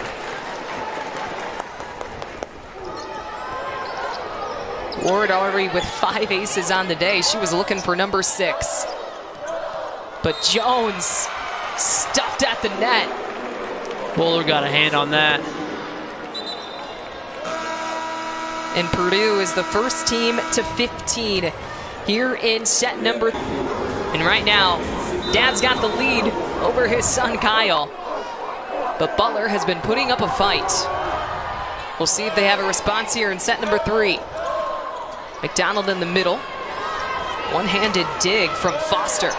Ward already with 5 aces on the day. She was looking for number 6. But Jones stuffed at the net. Bowler got a hand on that. And Purdue is the first team to 15 here in set number. And right now, Dad's got the lead over his son Kyle. But Butler has been putting up a fight. We'll see if they have a response here in set number 3. McDonald in the middle. One-handed dig from Foster.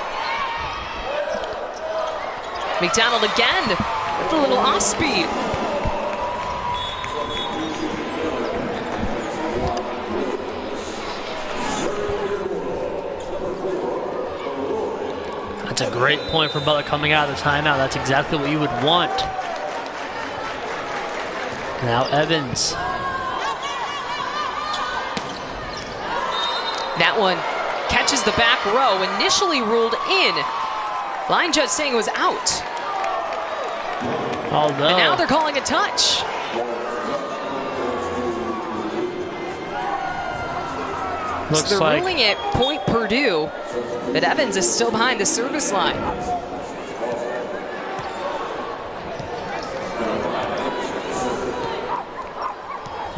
McDonald again with a little off speed. That's a great point for Butler coming out of the timeout. That's exactly what you would want. Now Evans. That one catches the back row, initially ruled in. Line judge saying it was out. Although, and now they're calling a touch. Looks so they're like ruling it point Purdue, but Evans is still behind the service line.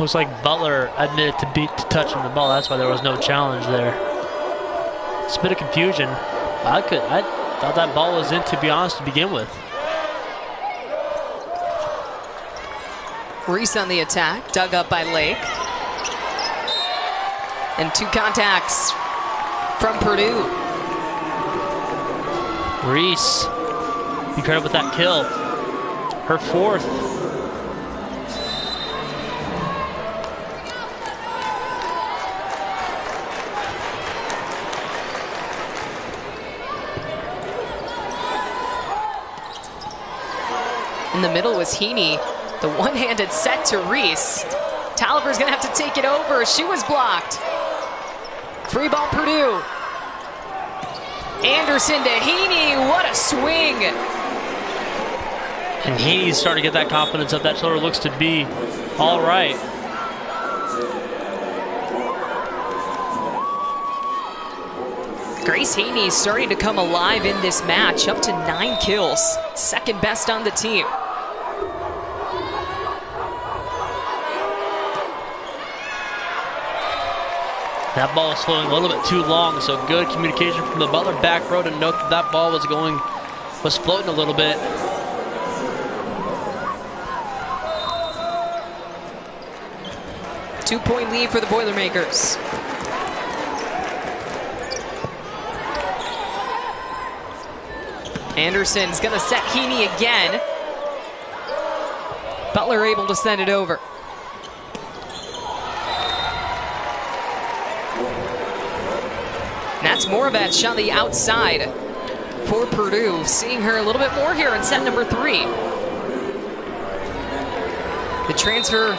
looks like Butler admitted to touching the ball. That's why there was no challenge there. It's a bit of confusion. I thought that ball was in, to be honest, to begin with. Reese on the attack, dug up by Lake. And 2 contacts from Purdue. Reese, be credited with that kill. Her 4th. In the middle was Heaney. The one-handed set to Reese. Taliver's gonna have to take it over. She was blocked. Free ball Purdue. Anderson to Heaney. What a swing. And Heaney's starting to get that confidence up. That shoulder looks to be all right. Grace Heaney starting to come alive in this match, up to 9 kills. Second best on the team. That ball was flowing a little bit too long, so good communication from the Butler back row to note that that ball was floating a little bit. Two-point lead for the Boilermakers. Anderson's gonna set Heaney again. Butler able to send it over. That's Moravec on the outside for Purdue. Seeing her a little bit more here in set number 3. The transfer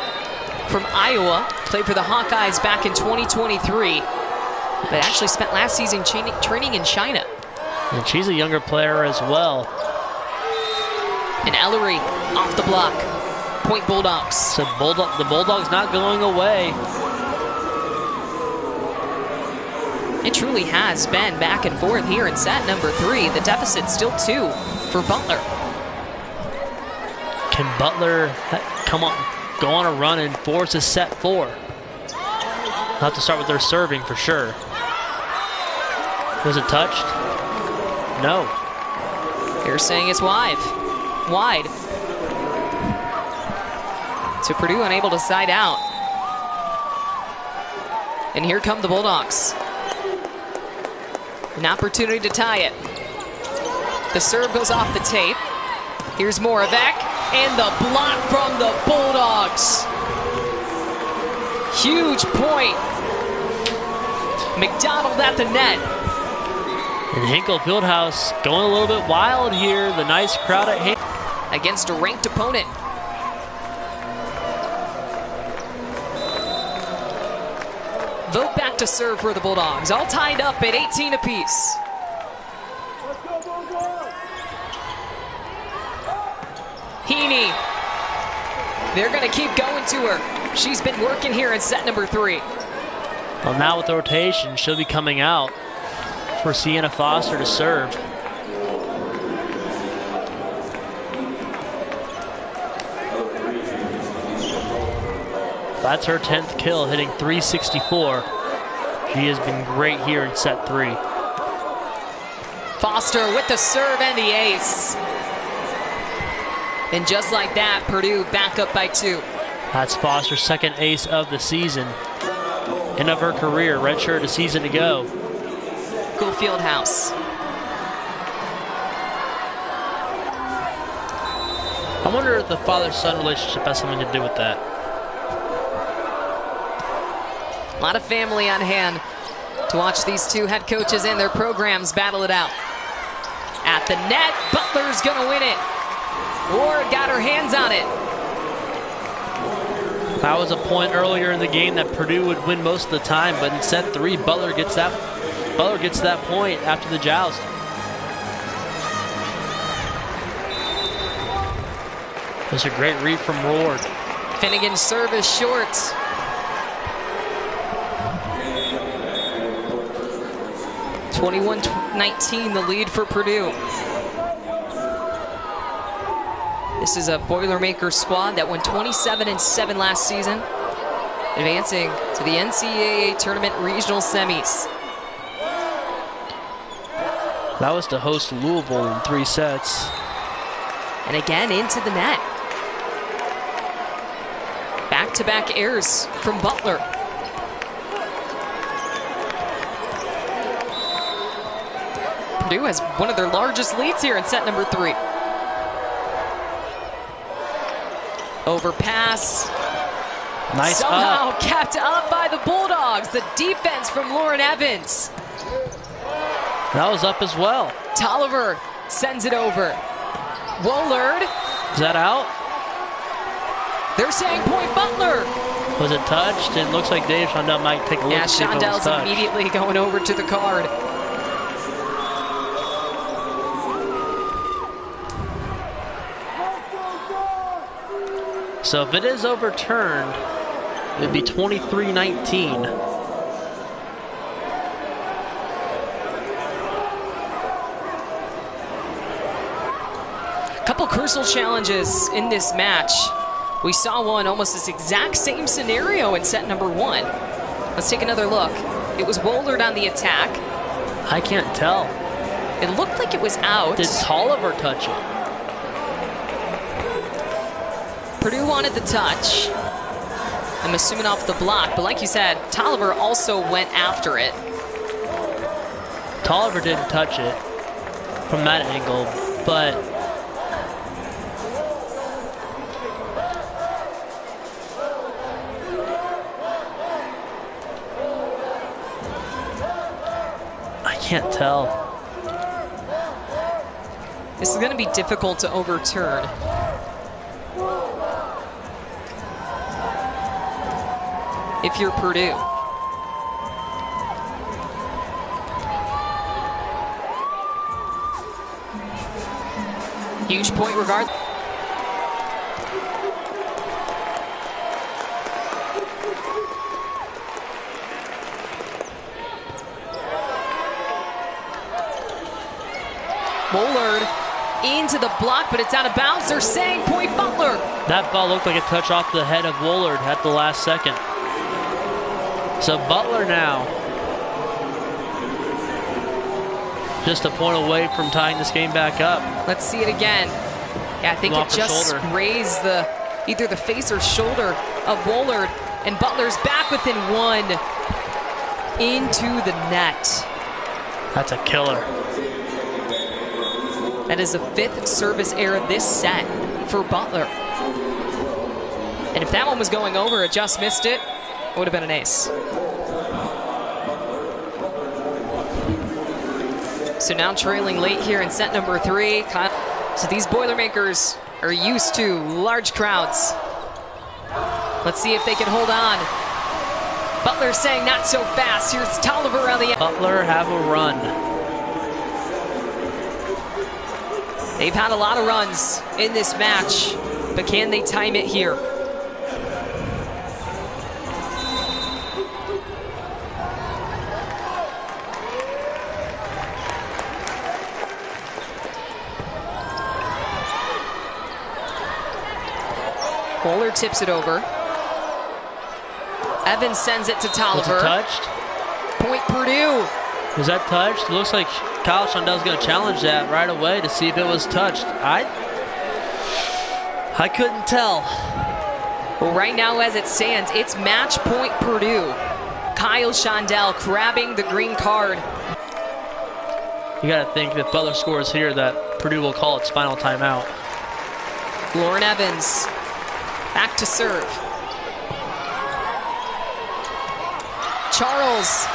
from Iowa, played for the Hawkeyes back in 2023, but actually spent last season training in China. And she's a younger player as well. And Ellery off the block. Point Bulldogs. So the Bulldogs not going away. It truly has been back and forth here in set number 3. The deficit still 2 for Butler. Can Butler go on a run and force a set 4? They'll have to start with their serving for sure. Was it touched? No. They're saying it's wide. So Purdue unable to side out. And here come the Bulldogs. An opportunity to tie it. The serve goes off the tape. Here's Moravec, and the block from the Bulldogs. Huge point. McDonald at the net. And Hinkle Fieldhouse going a little bit wild here. The nice crowd at Hinkle. Against a ranked opponent. Vote back to serve for the Bulldogs. All tied up at 18 apiece. Heaney. They're going to keep going to her. She's been working here in set number 3. Well, now with the rotation, she'll be coming out for Sienna Foster to serve. That's her 10th kill, hitting .364. She has been great here in set 3. Foster with the serve and the ace. And just like that, Purdue back up by 2. That's Foster's second ace of the season and of her career. Redshirt a season to go. Go Fieldhouse. I wonder if the father-son relationship has something to do with that. A lot of family on hand to watch these two head coaches and their programs battle it out. At the net, Butler's gonna win it. Ward got her hands on it. That was a point earlier in the game that Purdue would win most of the time, but in set 3, Butler gets that point after the joust. There's a great read from Ward. Finnegan's serve is short. (21-19) the lead for Purdue. This is a Boilermaker squad that won 27-7 last season, advancing to the NCAA Tournament Regional Semis. That was to host Louisville in 3 sets. And again into the net. Back-to-back errors from Butler. Purdue has one of their largest leads here in set number 3. Overpass. Nice somehow up. Kept up by the Bulldogs. The defense from Lauren Evans. That was up as well. Tolliver sends it over. Woolard. Is that out? They're saying point Butler. Was it touched? It looks like Dave Shondell might take a look. Yeah, to see if it was Shondell's touched. immediately going over to the card. So if it is overturned, it would be 23-19. Couple crucial challenges in this match. We saw one almost this exact same scenario in set number 1. Let's take another look. It was Woolard on the attack. I can't tell. It looked like it was out. Did Tolliver touch it? Purdue wanted the touch. I'm assuming off the block, but like you said, Tolliver also went after it. Tolliver didn't touch it from that angle, but I can't tell. This is going to be difficult to overturn. If you're Purdue. Huge point regard. Woolard into the block, but it's out of bounds. They're saying point Butler. That ball looked like a touch off the head of Woolard at the last second. So Butler now just a point away from tying this game back up. Let's see it again. Yeah, I think it just grazed either the face or shoulder of Woolard, and Butler's back within 1 into the net. That's a killer. That is the 5th service error this set for Butler. And if that one was going over, it just missed it, it would have been an ace. So now trailing late here in set number 3. So these Boilermakers are used to large crowds. Let's see if they can hold on. Butler saying not so fast. Here's Tolliver on the end. Butler have a run. They've had a lot of runs in this match, but can they time it here? Bowler tips it over. Evans sends it to Tolliver. Was it touched? Point Purdue. Was that touched? Looks like Kyle Shondell's going to challenge that right away to see if it was touched. I couldn't tell. Well, right now as it stands, it's match point Purdue. Kyle Shondell grabbing the green card. You got to think if Butler scores here that Purdue will call its final timeout. Lauren Evans back to serve. Charles,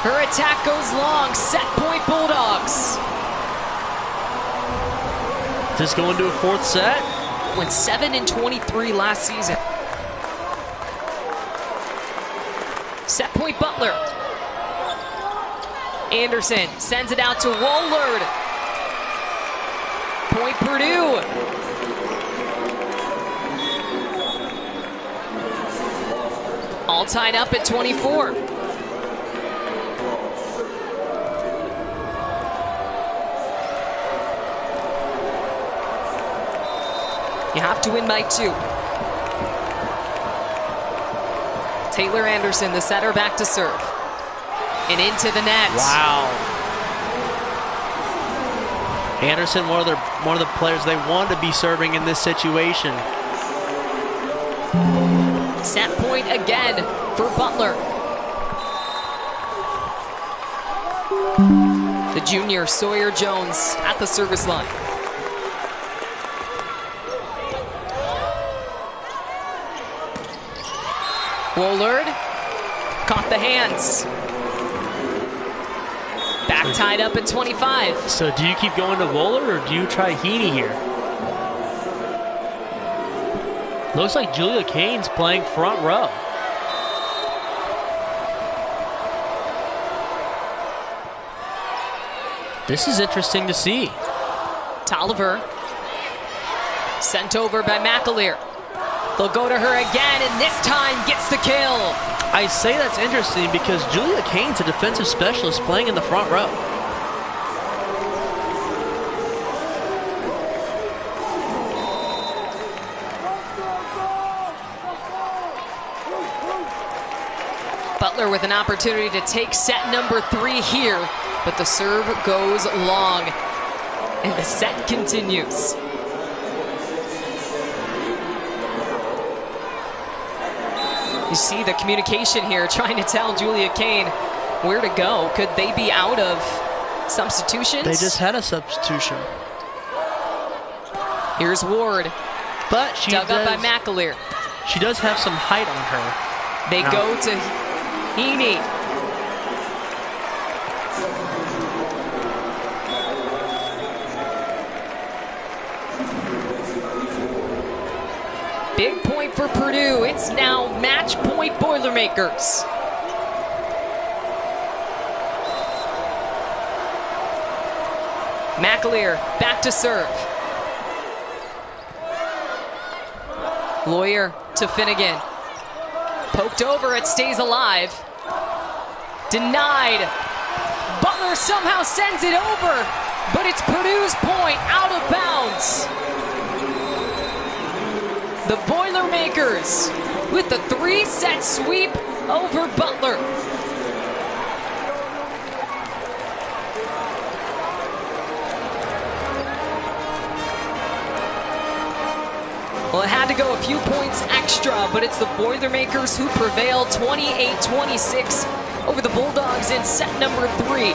her attack goes long. Set point Bulldogs. Does this go into a 4th set? Went 7-23 last season. Set point Butler. Anderson sends it out to Wohlard. Point Purdue. All tied up at 24. You have to win by 2. Taylor Anderson, the setter, back to serve. And into the net. Wow. Anderson, one of the players they wanted to be serving in this situation. Set point again for Butler. The junior Sawyer Jones at the service line. Wohlard caught the hands. Back tied up at 25. So do you keep going to Wohlard or do you try Heaney here? Looks like Julia Kane's playing front row. This is interesting to see. Tolliver sent over by McAleer. They'll go to her again, and this time gets the kill. I say that's interesting because Julia Kane's a defensive specialist playing in the front row. Butler with an opportunity to take set number 3 here, but the serve goes long, and the set continues. You see the communication here, trying to tell Julia Kane where to go. Could they be out of substitutions? They just had a substitution. Here's Ward. But she dug up by McAleer. She does have some height on her. They go to Heaney. Big point for Purdue. It's now match point Boilermakers. McAleer back to serve. Lawyer to Finnegan. Poked over, it stays alive. Denied. Butler somehow sends it over, but it's Purdue's point, out of bounds. The Boilermakers with the 3-set sweep over Butler. Well, it had to go a few points extra, but it's the Boilermakers who prevail 28-26 over the Bulldogs in set number 3.